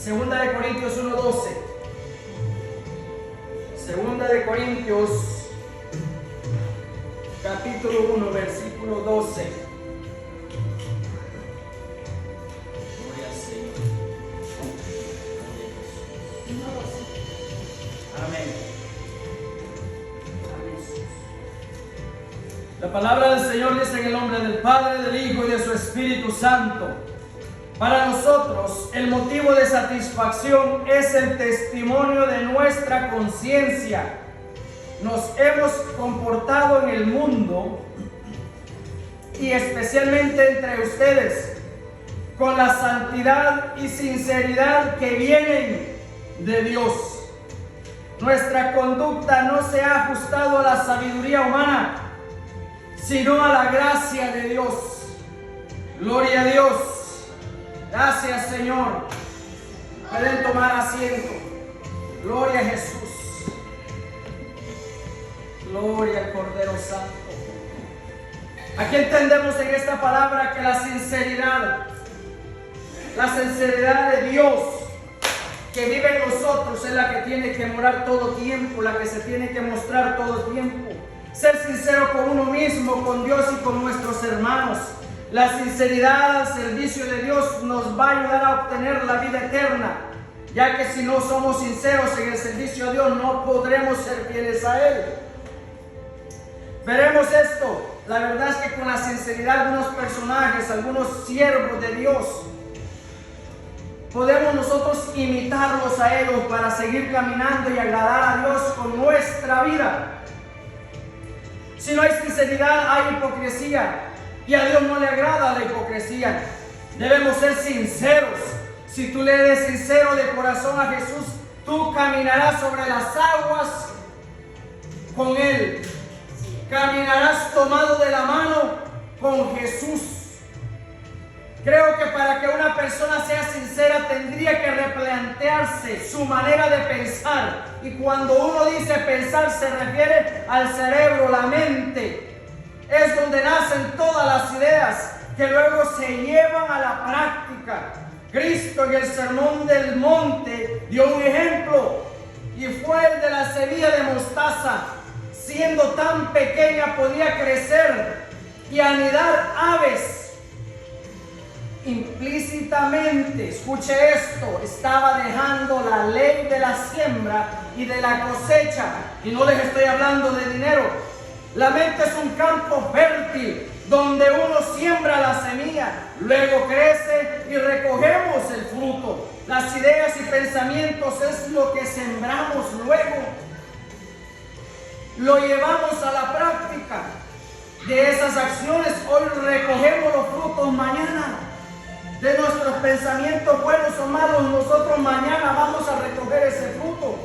Segunda de Corintios 1:12. Segunda de Corintios, capítulo 1, versículo 12. Gloria al Señor. Amén. La palabra del Señor dice en el nombre del Padre, del Hijo y de su Espíritu Santo. Para nosotros, el motivo de satisfacción es el testimonio de nuestra conciencia. Nos hemos comportado en el mundo y especialmente entre ustedes con la santidad y sinceridad que vienen de Dios. Nuestra conducta no se ha ajustado a la sabiduría humana, sino a la gracia de Dios. Gloria a Dios. Gracias, Señor. Pueden tomar asiento. Gloria a Jesús. Gloria al Cordero Santo. Aquí entendemos en esta palabra que la sinceridad de Dios que vive en nosotros es la que tiene que morar todo tiempo, la que se tiene que mostrar todo tiempo. Ser sincero con uno mismo, con Dios y con nuestros hermanos. La sinceridad al servicio de Dios nos va a ayudar a obtener la vida eterna, ya que si no somos sinceros en el servicio a Dios no podremos ser fieles a Él. Veremos esto. La verdad es que con la sinceridad de algunos personajes, algunos siervos de Dios, podemos nosotros imitarlos a ellos para seguir caminando y agradar a Dios con nuestra vida. Si no hay sinceridad, hay hipocresía. Y a Dios no le agrada la hipocresía. Debemos ser sinceros. Si tú le eres sincero de corazón a Jesús, tú caminarás sobre las aguas con Él. Caminarás tomado de la mano con Jesús. Creo que para que una persona sea sincera tendría que replantearse su manera de pensar. Y cuando uno dice pensar se refiere al cerebro, la mente. Es donde nacen todas las ideas que luego se llevan a la práctica. Cristo en el Sermón del Monte dio un ejemplo y fue el de la semilla de mostaza. Siendo tan pequeña podía crecer y anidar aves. Implícitamente, escuche esto, estaba dejando la ley de la siembra y de la cosecha. Y no les estoy hablando de dinero. La mente es un campo fértil donde uno siembra la semilla, luego crece y recogemos el fruto. Las ideas y pensamientos es lo que sembramos luego. Lo llevamos a la práctica. De esas acciones hoy recogemos los frutos mañana. De nuestros pensamientos buenos o malos, nosotros mañana vamos a recoger ese fruto.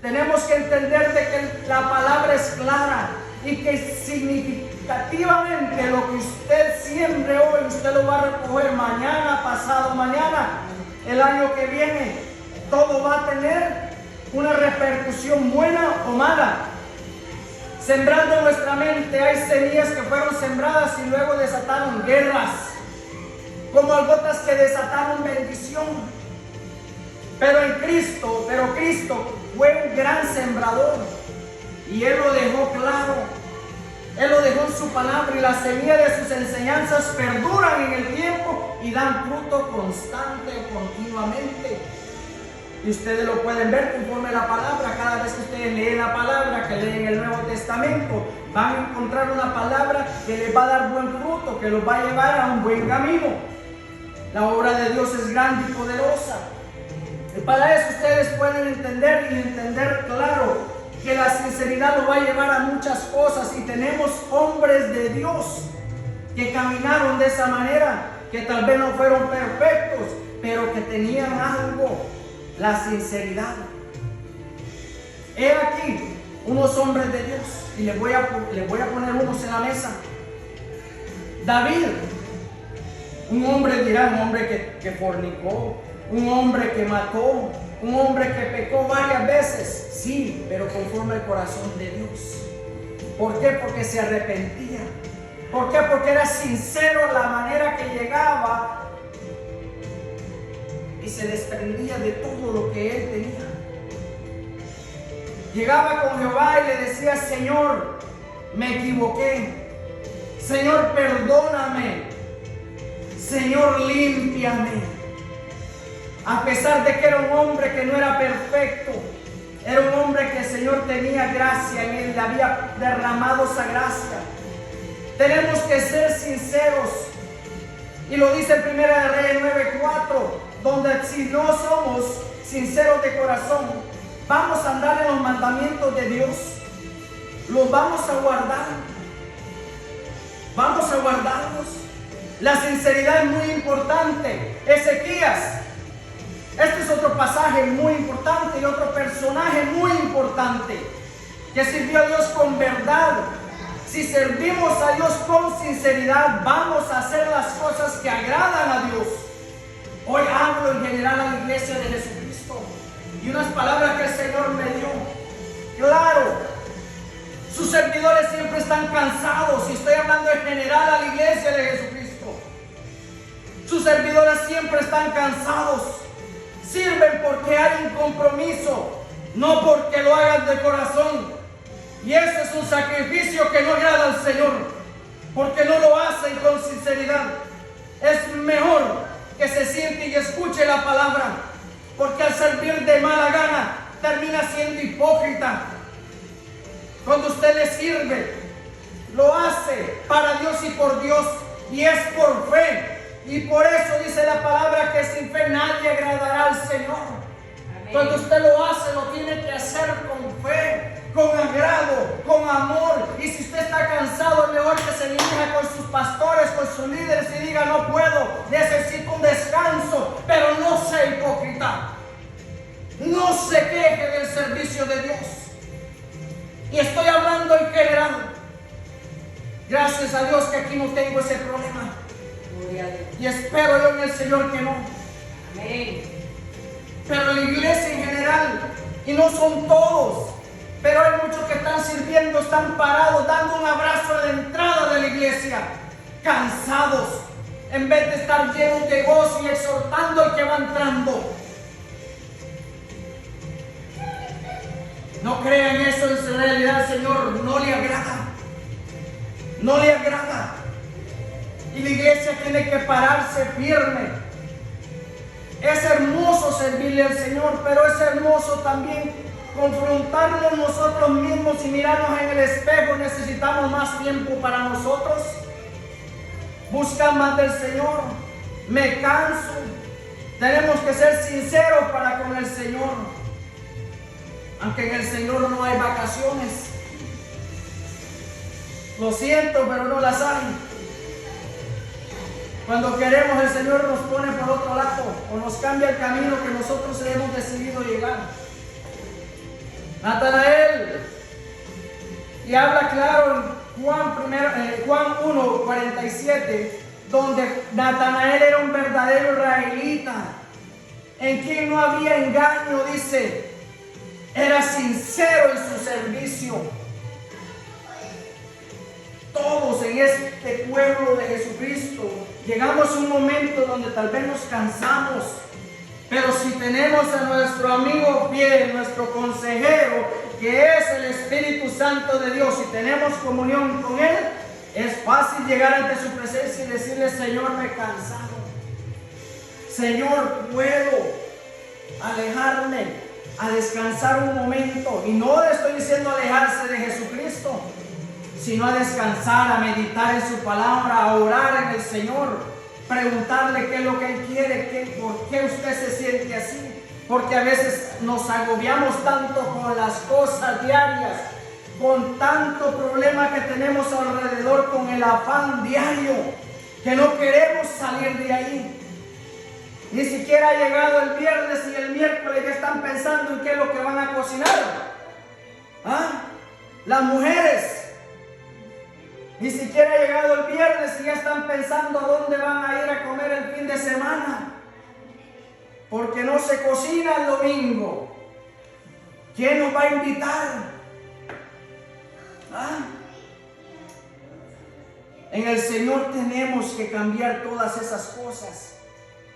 Tenemos que entender de que la palabra es clara y que significativamente lo que usted siembre hoy, usted lo va a recoger mañana, pasado mañana, el año que viene. Todo va a tener una repercusión buena o mala. Sembrando en nuestra mente hay semillas que fueron sembradas y luego desataron guerras, como gotas que desataron bendición. Pero Cristo fue un gran sembrador y Él lo dejó claro. Él lo dejó en su palabra y las semillas de sus enseñanzas perduran en el tiempo y dan fruto constante, continuamente. Y ustedes lo pueden ver conforme la palabra. Cada vez que ustedes leen la palabra, que leen el Nuevo Testamento, van a encontrar una palabra que les va a dar buen fruto, que los va a llevar a un buen camino. La obra de Dios es grande y poderosa. Y para eso ustedes pueden entender y entender claro que la sinceridad lo va a llevar a muchas cosas. Y tenemos hombres de Dios que caminaron de esa manera, que tal vez no fueron perfectos, pero que tenían algo, la sinceridad. He aquí unos hombres de Dios, y les voy a poner unos en la mesa. David, un hombre dirá, un hombre que fornicó, un hombre que mató, un hombre que pecó varias veces, sí, pero conforme al corazón de Dios. ¿Por qué? Porque se arrepentía. ¿Por qué? Porque era sincero la manera que llegaba y se desprendía de todo lo que él tenía. Llegaba con Jehová y le decía: Señor, me equivoqué. Señor, perdóname. Señor, límpiame. A pesar de que era un hombre que no era perfecto, era un hombre que el Señor tenía gracia en él, le había derramado esa gracia. Tenemos que ser sinceros. Y lo dice en 1 Reyes 9:4, donde si no somos sinceros de corazón, vamos a andar en los mandamientos de Dios, los vamos a guardar, vamos a guardarlos. La sinceridad es muy importante. Ezequías, este es otro pasaje muy importante y otro personaje muy importante que sirvió a Dios con verdad. Si servimos a Dios con sinceridad, vamos a hacer las cosas que agradan a Dios. Hoy hablo en general a la iglesia de Jesucristo y unas palabras que el Señor me dio. Claro, sus servidores siempre están cansados, y estoy hablando en general a la iglesia de Jesucristo. Sus servidores siempre están cansados. Sirven porque hay un compromiso, no porque lo hagan de corazón. Y ese es un sacrificio que no agrada al Señor, porque no lo hacen con sinceridad. Es mejor que se siente y escuche la palabra, porque al servir de mala gana termina siendo hipócrita. Cuando usted le sirve, lo hace para Dios y por Dios, y es por fe. Y por eso dice la palabra que sin fe nadie agradará al Señor. Amén. Cuando usted lo hace, lo tiene que hacer con fe, con agrado, con amor. Y si usted está cansado, es mejor que se dirija con sus pastores, con sus líderes y diga: no puedo, necesito un descanso. Pero no sea hipócrita, no se queje del servicio de Dios. Y estoy hablando en general. Gracias a Dios que aquí no tengo ese problema, y espero yo en el Señor que no. Amén. Pero la iglesia en general, y no son todos, pero hay muchos que están sirviendo, están parados, dando un abrazo a la entrada de la iglesia, cansados, en vez de estar llenos de gozo y exhortando al que va entrando. No crean eso, en realidad el Señor no le agrada. No le agrada. Y la iglesia tiene que pararse firme. Es hermoso servirle al Señor, pero es hermoso también confrontarnos nosotros mismos y mirarnos en el espejo. Necesitamos más tiempo para nosotros. Busca más del Señor. Me canso. Tenemos que ser sinceros para con el Señor. Aunque en el Señor no hay vacaciones. Lo siento, pero no las hay. Cuando queremos, el Señor nos pone por otro lado o nos cambia el camino que nosotros hemos decidido llegar. Natanael, y habla claro en Juan 1:47, donde Natanael era un verdadero israelita, en quien no había engaño, dice, era sincero en su servicio. Todos en este pueblo de Jesucristo llegamos a un momento donde tal vez nos cansamos, pero si tenemos a nuestro amigo fiel, nuestro consejero, que es el Espíritu Santo de Dios, y tenemos comunión con Él, es fácil llegar ante su presencia y decirle: Señor, me he cansado. Señor, puedo alejarme a descansar un momento. Y no le estoy diciendo alejarse de Jesucristo, sino a descansar, a meditar en su palabra, a orar en el Señor, preguntarle qué es lo que Él quiere, por qué usted se siente así. Porque a veces nos agobiamos tanto con las cosas diarias, con tanto problema que tenemos alrededor, con el afán diario, que no queremos salir de ahí. Ni siquiera ha llegado el viernes y el miércoles ya están pensando en qué es lo que van a cocinar. Las mujeres, ni siquiera ha llegado el viernes y ya están pensando a dónde van a ir a comer el fin de semana, porque no se cocina el domingo. ¿Quién nos va a invitar? En el Señor tenemos que cambiar todas esas cosas.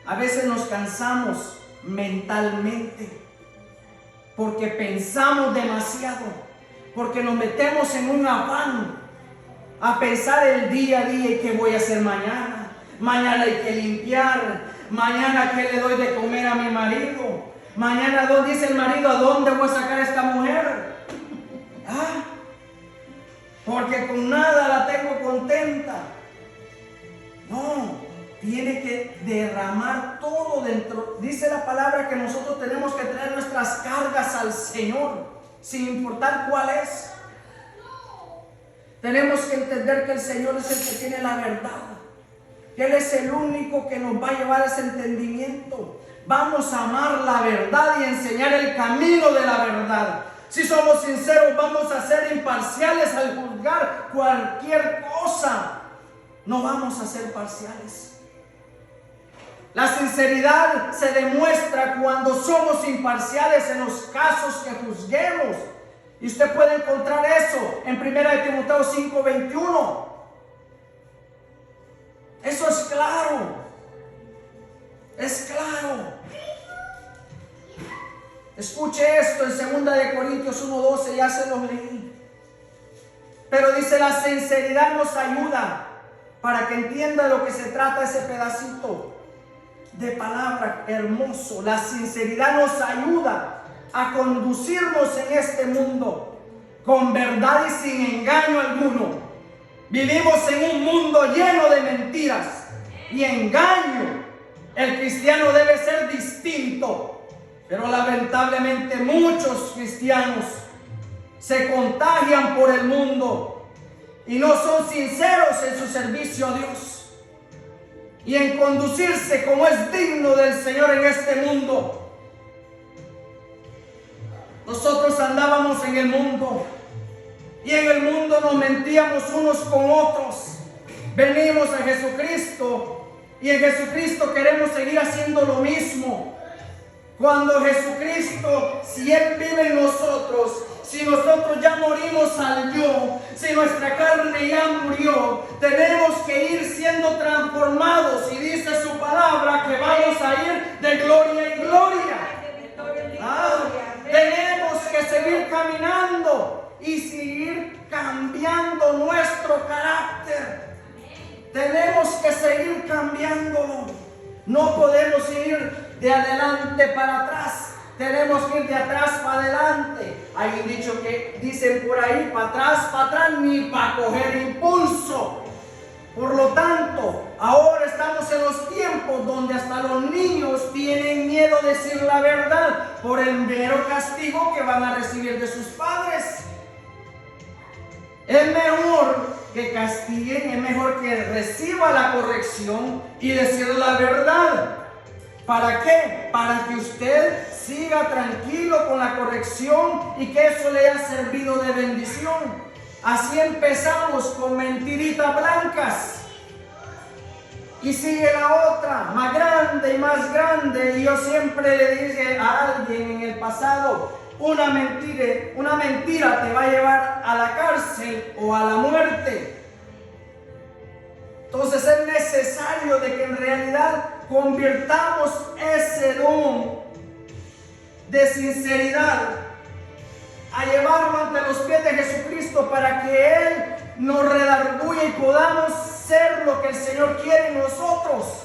A veces nos cansamos mentalmente porque pensamos demasiado, porque nos metemos en un afán a pensar el día a día y qué voy a hacer mañana. Mañana hay que limpiar, mañana qué le doy de comer a mi marido, mañana dice el marido, ¿a dónde voy a sacar a esta mujer? Porque con nada la tengo contenta. No, tiene que derramar todo dentro. Dice la palabra que nosotros tenemos que traer nuestras cargas al Señor, sin importar cuál es. Tenemos que entender que el Señor es el que tiene la verdad, que Él es el único que nos va a llevar a ese entendimiento. Vamos a amar la verdad y enseñar el camino de la verdad. Si somos sinceros, vamos a ser imparciales al juzgar cualquier cosa. No vamos a ser parciales. La sinceridad se demuestra cuando somos imparciales en los casos que juzguemos. Y usted puede encontrar eso en 1 Timoteo 5:21. Eso es claro. Es claro. Escuche esto en 2 Corintios 1:12, ya se los leí. Pero dice, la sinceridad nos ayuda para que entienda de lo que se trata ese pedacito de palabra hermoso. La sinceridad nos ayuda a conducirnos en este mundo con verdad y sin engaño alguno. Vivimos en un mundo lleno de mentiras y engaño. El cristiano debe ser distinto, pero lamentablemente muchos cristianos se contagian por el mundo y no son sinceros en su servicio a Dios y en conducirse como es digno del Señor en este mundo. Nosotros andábamos en el mundo y en el mundo nos mentíamos unos con otros. Venimos a Jesucristo y en Jesucristo queremos seguir haciendo lo mismo. Cuando Jesucristo, si Él vive en nosotros, si nosotros ya morimos al yo, si nuestra carne ya murió, tenemos que ir siendo transformados. Y dice su palabra que vamos a ir de gloria en gloria. Tenemos que seguir caminando y seguir cambiando nuestro carácter. Tenemos que seguir cambiándolo. No podemos ir de adelante para atrás. Tenemos que ir de atrás para adelante. Hay un dicho que dicen por ahí, para atrás, ni para coger impulso. Por lo tanto, ahora estamos en los tiempos donde hasta los niños tienen miedo de decir la verdad por el mero castigo que van a recibir de sus padres. Es mejor que castiguen, es mejor que reciba la corrección y decir la verdad. ¿Para qué? Para que usted siga tranquilo con la corrección y que eso le haya servido de bendición. Así empezamos con mentiritas blancas y sigue la otra, más grande y más grande. Y yo siempre le dije a alguien en el pasado, una mentira te va a llevar a la cárcel o a la muerte. Entonces es necesario de que en realidad convirtamos ese don de sinceridad a llevarlo ante los pies de Jesucristo para que Él nos redarguya y podamos ser lo que el Señor quiere en nosotros,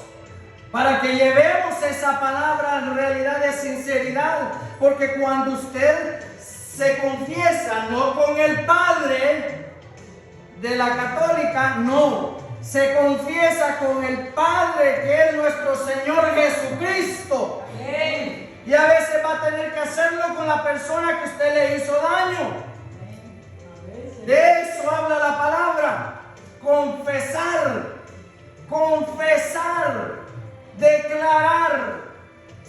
para que llevemos esa palabra en realidad de sinceridad, porque cuando usted se confiesa, no con el Padre de la católica, no, se confiesa con el Padre que es nuestro Señor Jesucristo. Amén. Y a veces va a tener que hacerlo con la persona que usted le hizo daño. De eso habla la palabra. Confesar, declarar,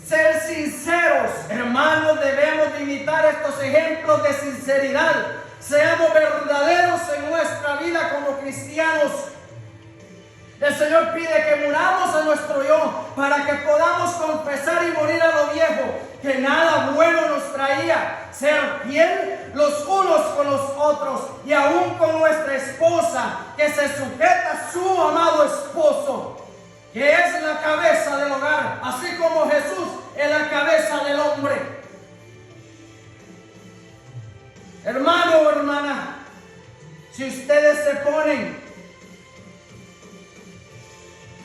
ser sinceros. Hermanos, debemos de imitar estos ejemplos de sinceridad. Seamos verdaderos en nuestra vida como cristianos. El Señor pide que muramos a nuestro yo para que podamos confesar y morir a lo viejo, que nada bueno nos traía. Ser fiel los unos con los otros y aún con nuestra esposa, que se sujeta a su amado esposo. que es la cabeza del hogar, así como Jesús es la cabeza del hombre. Hermano o hermana, si ustedes se ponen,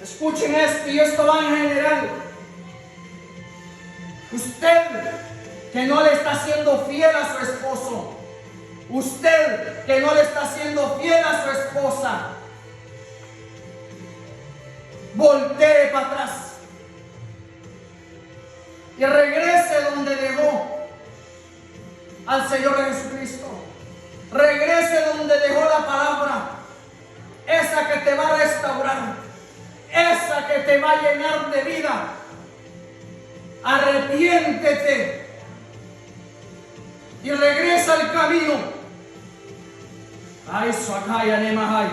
escuchen esto, y esto va en general. Usted que no le está siendo fiel a su esposo, usted que no le está siendo fiel a su esposa, voltee para atrás y regrese donde dejó al Señor Jesucristo. Regrese donde dejó la palabra, esa que te va a restaurar, esa que te va a llenar de vida. Arrepiéntete y regresa al camino. Ay, Suakaya Nemahai.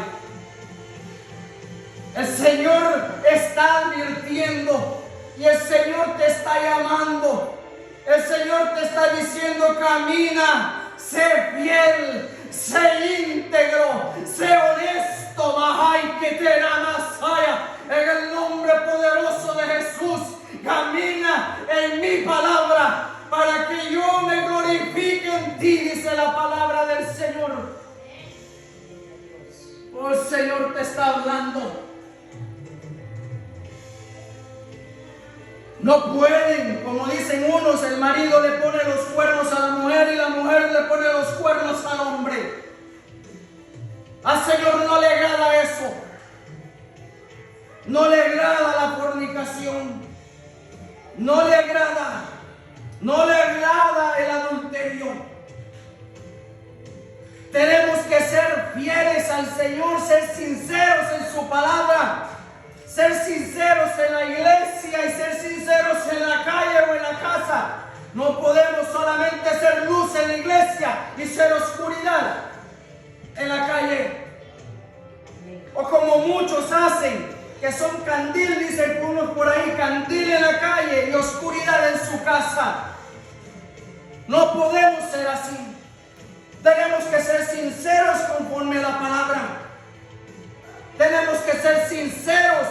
El Señor está advirtiendo y el Señor te está llamando. El Señor te está diciendo: camina, sé fiel, sé íntegro, sé honesto. Mahai que te Masaya. En el nombre poderoso de Jesús, camina en mi palabra para que yo me glorifique en ti, dice la palabra del Señor. Oh, el Señor te está hablando. No pueden, como dicen unos, el marido le pone los cuernos a la mujer y la mujer le pone los cuernos al hombre. Al Señor no le agrada eso. No le agrada la fornicación. No le agrada. No le agrada el adulterio. Tenemos que ser fieles al Señor, ser sinceros en su palabra, ser sinceros en la iglesia y ser sinceros en la calle o en la casa. No podemos solamente ser luz en la iglesia y ser oscuridad en la calle. O como muchos hacen, que son candil, dicen unos por ahí, candil en la calle y oscuridad en su casa. No podemos ser así. Tenemos que ser sinceros conforme a la palabra. Tenemos que ser sinceros.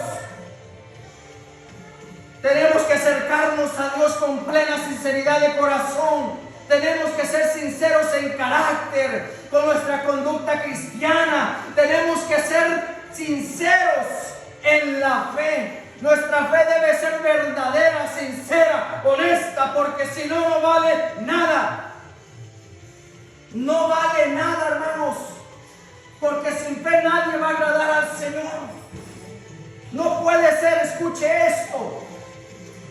Tenemos que acercarnos a Dios con plena sinceridad de corazón. Tenemos que ser sinceros en carácter, con nuestra conducta cristiana. Tenemos que ser sinceros en la fe. Nuestra fe debe ser verdadera, sincera, honesta, porque si no, no vale nada. No vale nada, hermanos, porque sin fe nadie va a agradar al Señor. No puede ser, escuche esto.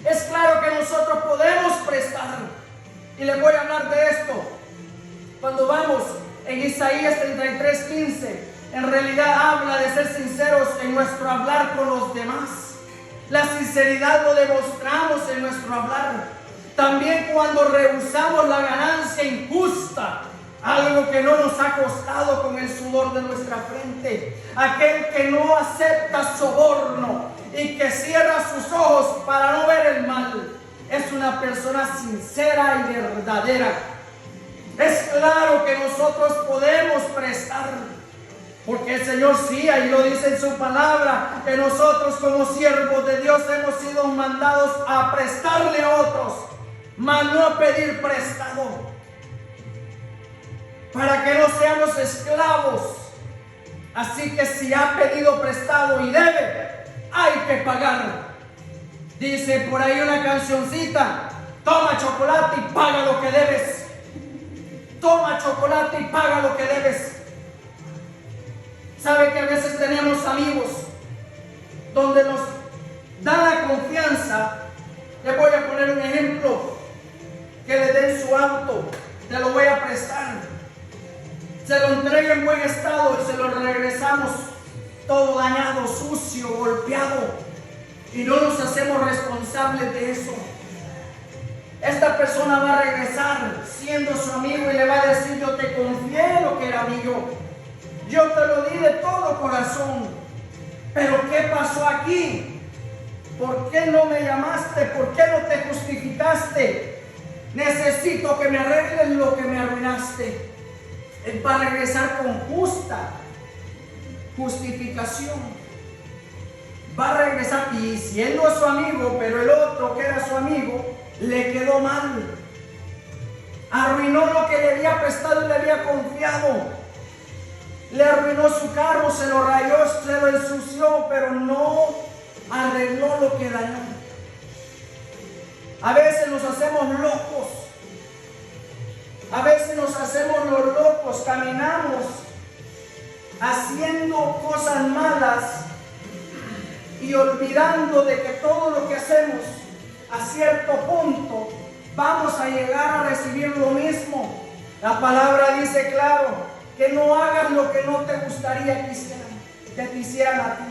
Es claro que nosotros podemos prestar, y les voy a hablar de esto. Cuando vamos en Isaías 33:15, en realidad habla de ser sinceros en nuestro hablar con los demás. La sinceridad lo demostramos en nuestro hablar. También cuando rehusamos la ganancia injusta, algo que no nos ha costado con el sudor de nuestra frente. Aquel que no acepta soborno y que cierra sus ojos para no ver el mal, es una persona sincera y verdadera. Es claro que nosotros podemos prestar, porque el Señor sí, ahí lo dice en su palabra, que nosotros como siervos de Dios hemos sido mandados a prestarle a otros, mas no a pedir prestado, para que no seamos esclavos. Así que si ha pedido prestado y debe, hay que pagar. Dice por ahí una cancioncita: toma chocolate y paga lo que debes. Toma chocolate y paga lo que debes. Sabe que a veces tenemos amigos donde nos da la confianza. Les voy a poner un ejemplo: que le den su auto, te lo voy a prestar, se lo entrega en buen estado y se lo regresamos todo dañado, sucio, golpeado, y no nos hacemos responsables de eso. Esta persona va a regresar siendo su amigo y le va a decir: yo te confié lo que era mío, yo te lo di de todo corazón, pero ¿qué pasó aquí? ¿Por qué no me llamaste? ¿Por qué no te justificaste? Necesito que me arregles lo que me arruinaste. Él va a regresar con justa justificación. va a regresar, y si él no es su amigo, pero el otro que era su amigo, le quedó mal. Arruinó lo que le había prestado y le había confiado. Le arruinó su carro, se lo rayó, se lo ensució, pero no arregló lo que dañó. A veces nos hacemos locos. A veces nos hacemos los locos, caminamos haciendo cosas malas y olvidando de que todo lo que hacemos a cierto punto vamos a llegar a recibir lo mismo. La palabra dice claro que no hagas lo que no te gustaría que te hicieran a ti.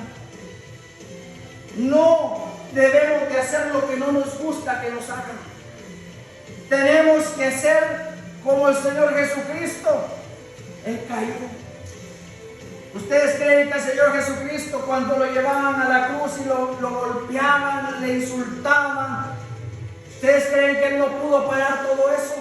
No debemos de hacer lo que no nos gusta que nos hagan. Tenemos que ser como el Señor Jesucristo, el caído. ¿Ustedes creen que el Señor Jesucristo, cuando lo llevaban a la cruz y lo golpeaban, le insultaban, ustedes creen que Él no pudo parar todo eso?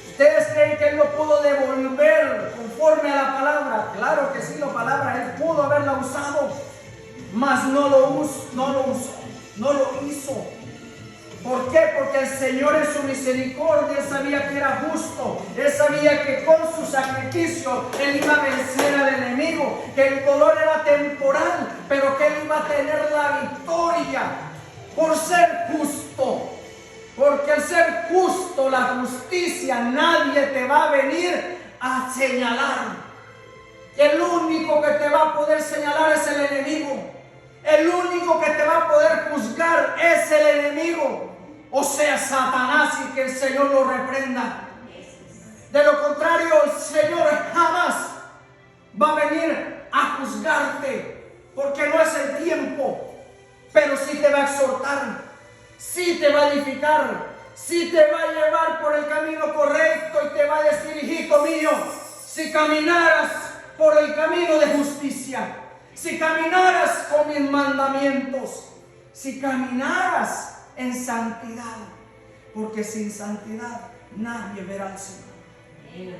¿Ustedes creen que Él no pudo devolver conforme a la palabra? Claro que sí, la palabra Él pudo haberla usado, mas no lo usó, no lo hizo. ¿Por qué? Porque el Señor en su misericordia sabía que era justo. Él sabía que con su sacrificio Él iba a vencer al enemigo, que el dolor era temporal, pero que Él iba a tener la victoria por ser justo. Porque al ser justo, la justicia, nadie te va a venir a señalar. El único que te va a poder señalar es el enemigo. El único que te va a poder juzgar es el enemigo, o sea, Satanás, y que el Señor lo reprenda. De lo contrario, el Señor jamás va a venir a juzgarte, porque no es el tiempo, pero sí te va a exhortar, sí te va a edificar, sí te va a llevar por el camino correcto y te va a decir: hijito mío, si caminaras por el camino de justicia, si caminaras con mis mandamientos, si caminaras en santidad, porque sin santidad nadie verá al Señor.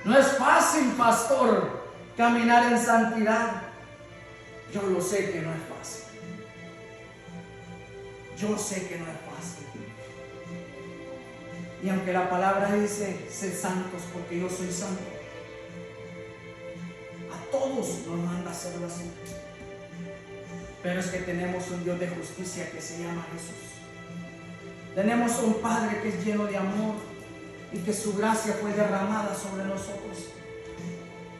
No es fácil, pastor, caminar en santidad. Yo lo sé que no es fácil. Yo sé que no es fácil. Y aunque la palabra dice: sed santos porque yo soy santo, todos nos manda a hacerlo así. Pero es que tenemos un Dios de justicia que se llama Jesús. Tenemos un Padre que es lleno de amor y que su gracia fue derramada sobre nosotros.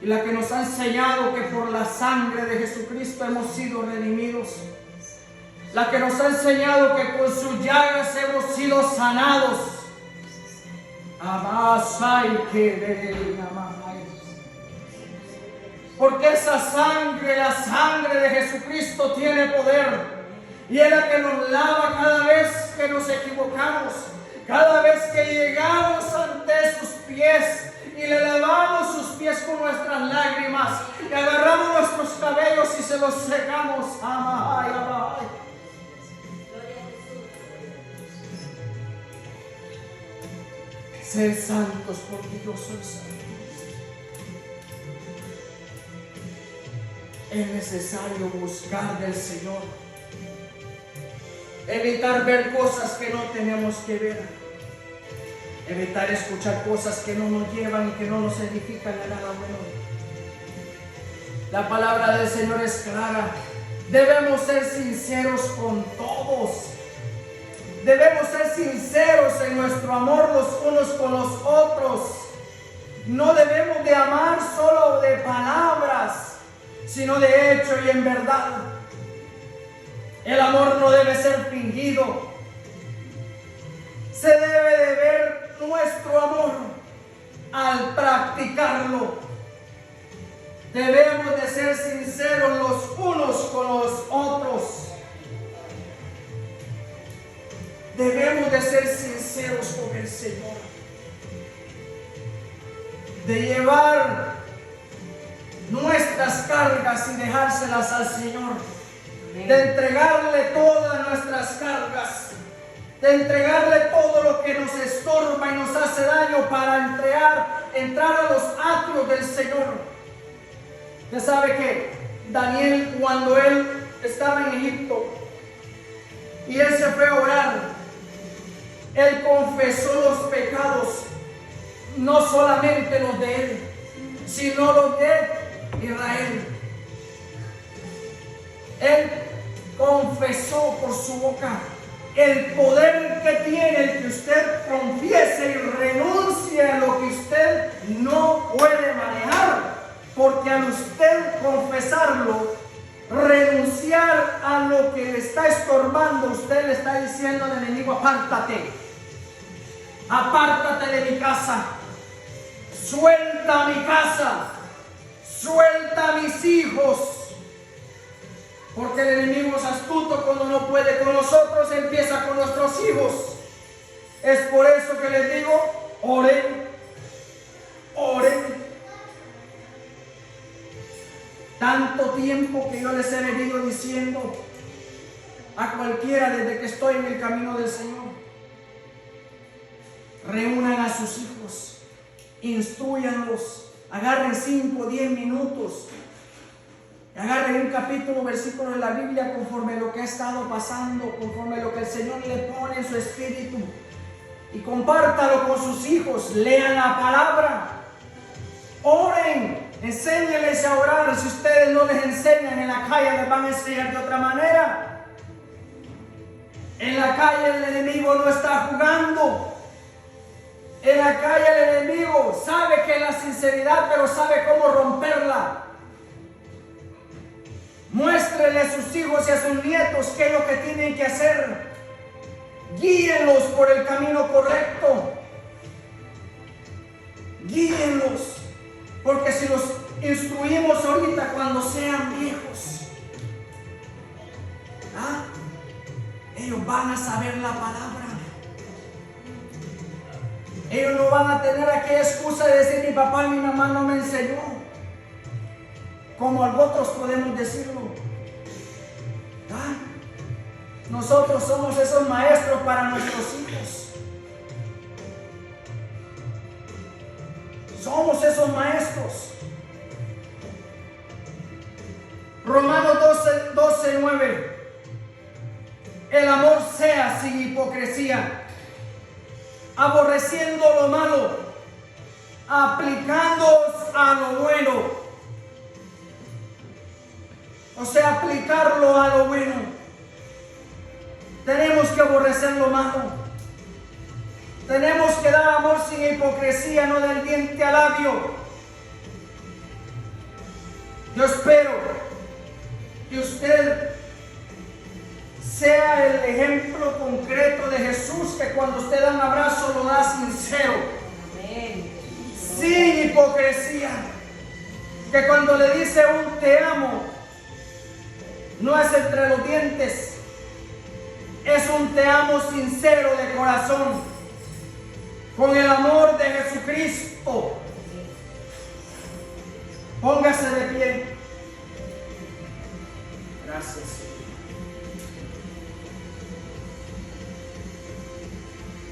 Y la que nos ha enseñado que por la sangre de Jesucristo hemos sido redimidos. La que nos ha enseñado que con sus llagas hemos sido sanados. Amasai que de Porque esa sangre, la sangre de Jesucristo, tiene poder. Y es la que nos lava cada vez que nos equivocamos, cada vez que llegamos ante sus pies y le lavamos sus pies con nuestras lágrimas y agarramos nuestros cabellos y se los secamos. Amai, amai. Ser santos porque yo soy santo. Es necesario buscar del Señor, evitar ver cosas que no tenemos que ver, evitar escuchar cosas que no nos llevan y que no nos edifican a nada bueno. La palabra del Señor es clara. Debemos ser sinceros con todos. Debemos ser sinceros en nuestro amor los unos con los otros. No debemos de amar solo de palabras, sino de hecho y en verdad. El amor no debe ser fingido. Se debe de ver nuestro amor al practicarlo. Debemos de ser sinceros los unos con los otros. Debemos de ser sinceros con el Señor. De llevar nuestras cargas y dejárselas al Señor. De entregarle todas nuestras cargas, de entregarle todo lo que nos estorba y nos hace daño para entrar a los atrios del Señor. ¿Usted sabe qué? Daniel, cuando él estaba en Egipto y él se fue a orar, él confesó los pecados, no solamente los de él, sino los de Israel. Él confesó por su boca el poder que tiene el que usted confiese y renuncie a lo que usted no puede manejar, porque al usted confesarlo, renunciar a lo que le está estorbando, usted le está diciendo al enemigo: apártate, apártate de mi casa, suelta mi casa, suelta a mis hijos. Porque el enemigo es astuto. Cuando no puede con nosotros, empieza con nuestros hijos. Es por eso que les digo: oren, oren. Tanto tiempo que yo les he venido diciendo a cualquiera desde que estoy en el camino del Señor: reúnan a sus hijos, instruyanlos, agarren 5 o 10 minutos, agarren un capítulo, versículo de la Biblia conforme lo que ha estado pasando, conforme lo que el Señor le pone en su espíritu, y compártalo con sus hijos. Lean la palabra, oren, enséñenles a orar. Si ustedes no les enseñan en la calle, les van a enseñar de otra manera. En la calle el enemigo no está jugando. En la calle el enemigo sabe que es la sinceridad, pero sabe cómo romperla. Muéstrenle a sus hijos y a sus nietos qué es lo que tienen que hacer. Guíenlos por el camino correcto. Guíenlos. Porque si los instruimos ahorita, cuando sean viejos, ellos van a saber la palabra. Ellos no van a tener aquella excusa de decir: mi papá y mi mamá no me enseñó, como otros podemos decirlo. Nosotros somos esos maestros para nuestros hijos. Somos esos maestros. Romanos 12:9. El amor sea sin hipocresía, aborreciendo lo malo, aplicándoos a lo bueno. O sea, aplicarlo a lo bueno. Tenemos que aborrecer lo malo. Tenemos que dar amor sin hipocresía, no del diente al labio. Yo espero que usted sea el ejemplo concreto de Jesús, que cuando usted da un abrazo lo da sincero, sin hipocresía. Que cuando le dice un te amo, no es entre los dientes, es un te amo sincero de corazón, con el amor de Jesucristo. Póngase de pie. Gracias.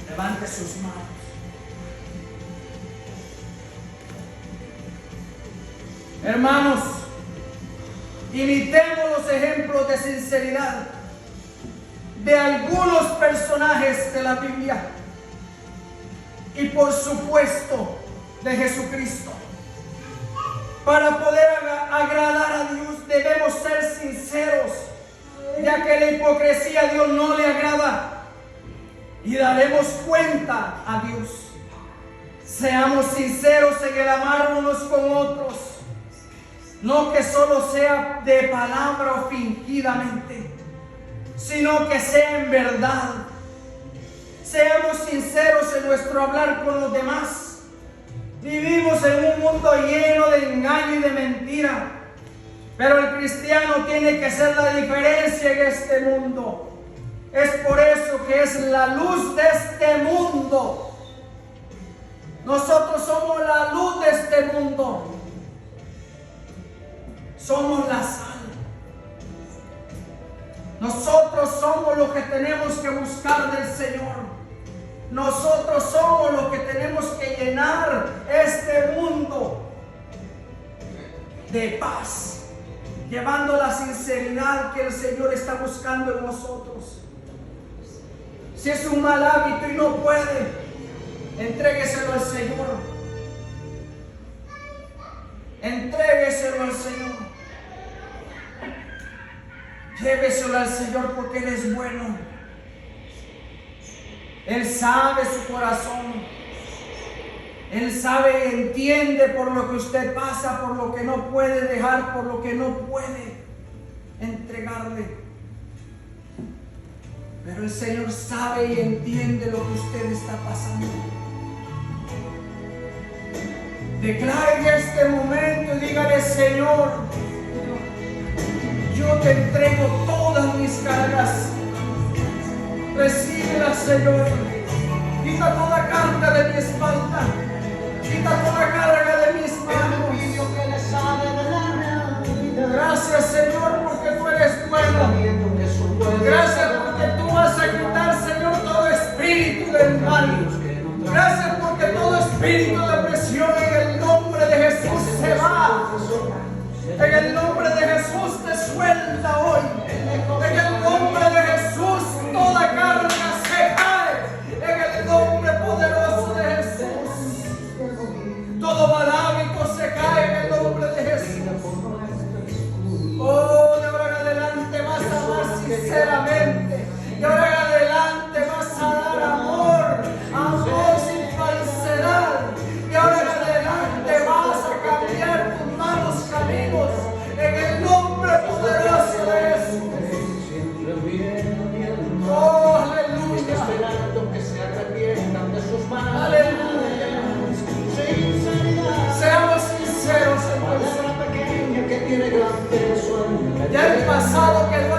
Levante sus manos. Hermanos, imitemos los ejemplos de sinceridad de algunos personajes de la Biblia y por supuesto de Jesucristo. Para poder agradar a Dios debemos ser sinceros, ya que la hipocresía a Dios no le agrada, y daremos cuenta a Dios. Seamos sinceros en el amar unos con otros, no que solo sea de palabra o fingidamente, sino que sea en verdad. Seamos sinceros en nuestro hablar con los demás. Vivimos en un mundo lleno de engaño y de mentira, pero el cristiano tiene que ser la diferencia en este mundo. Es por eso que es la luz de este mundo. Nosotros somos la luz de este mundo. Somos la sal. Nosotros somos los que tenemos que buscar del Señor. Nosotros somos los que tenemos que llenar este mundo de paz, llevando la sinceridad que el Señor está buscando en nosotros. Si es un mal hábito y no puede, entrégueselo al Señor. Entrégueselo al Señor. Lléveselo al Señor porque Él es bueno. Él sabe su corazón. Él sabe y entiende por lo que usted pasa, por lo que no puede dejar, por lo que no puede entregarle. Pero el Señor sabe y entiende lo que usted está pasando. Declare en este momento y dígale: Señor, yo te entrego todas mis cargas. Recíbela, Señor. Quita toda carga de mi espalda. Quita toda carga de mis manos. Gracias, Señor, porque tú eres bueno. Gracias porque tú vas a quitar, Señor, todo espíritu del mal. Gracias porque todo espíritu de presión en el nombre de Jesús se va. En el nombre de Jesús te suelta hoy. En el nombre de Jesús toda carga se cae. En el nombre poderoso de Jesús. Todo mal hábito se cae en el nombre de Jesús. Oh, de ahora en adelante vas a amar sinceramente. De ahora en adelante vas a dar amor. Amor sin falsedad. De ahora en adelante vas a cambiar tus malos caminos. En el nombre poderoso de Jesús. Oh, aleluya. Esperando que se arrepientan de sus manos. Aleluya. Seamos sinceros, entonces. Pequeña que tiene gran peso. Ya el pasado quedó